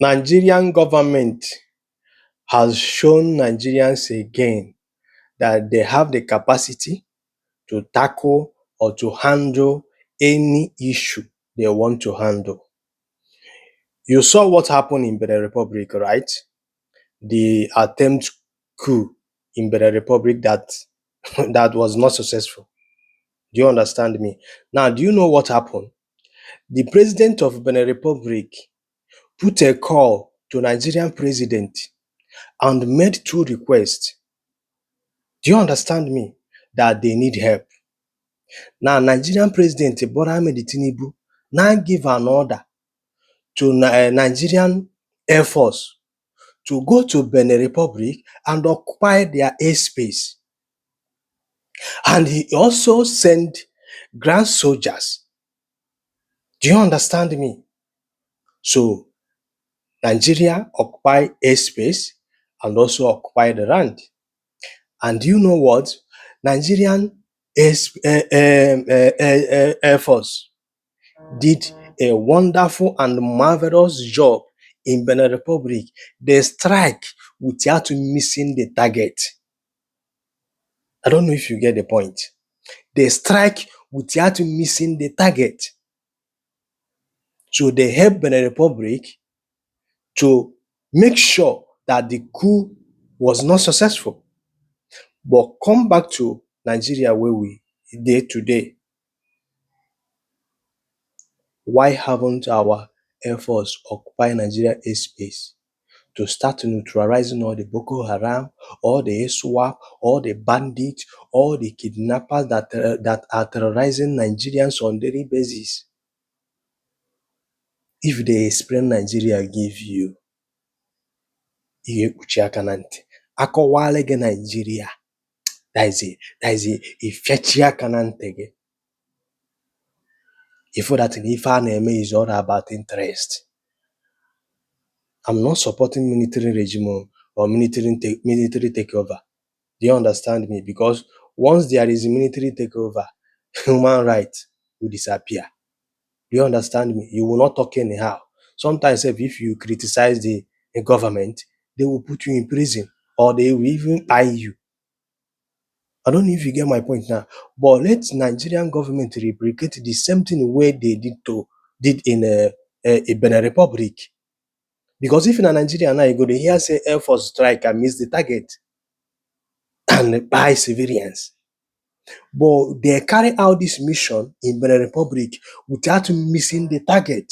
Nigerian government has shown Nigerians again that they have the capacity to tackle or to handle any issue they want to handle. You saw what happened in Benin Republic, right? The attempt coup in Benin Republic that that was not successful. Do you understand me? Now, do you know what happened? The president of Benin Republic put a call to Nigerian president and made two requests. Do you understand me? That they need help. Now, Nigerian President Bola Ahmed Tinubu now give an order to Nigerian Air Force to go to Benin Republic and occupy their airspace. And he also sent grand soldiers. Do you understand me? So, Nigeria occupy airspace and also occupy the land. And do you know what? Nigerian Air Force did a wonderful and marvelous job in Benin Republic. They strike without missing the target. I don't know if you get the point. They strike without missing the target. So they help Benin Republic to make sure that the coup was not successful. But come back to Nigeria where we day today. Why haven't our Air Force occupy Nigeria airspace to start neutralizing all the Boko Haram, all the ISWAP, all the bandits, all the kidnappers that are terrorizing Nigerians on daily basis? If they explain Nigeria give you, ihe ekpuchi aka na ntị. Akọwala gị Nigeria, that is ifechi aka na ntị gị. Ifo that ife a na-eme is all about interest. I'm not supporting military regime or military takeover. Do you understand me? Because once there is a military takeover, human rights will disappear. Do you understand me? You will not talk anyhow. Sometimes if you criticize the government, they will put you in prison or they will even buy you. I don't know if you get my point now. But let Nigerian government replicate the same thing where they did in Benin Republic. Because if in Nigeria now you go to hear say Air Force strike and miss the target and buy civilians. But they carry out this mission in Benin Republic without missing the target.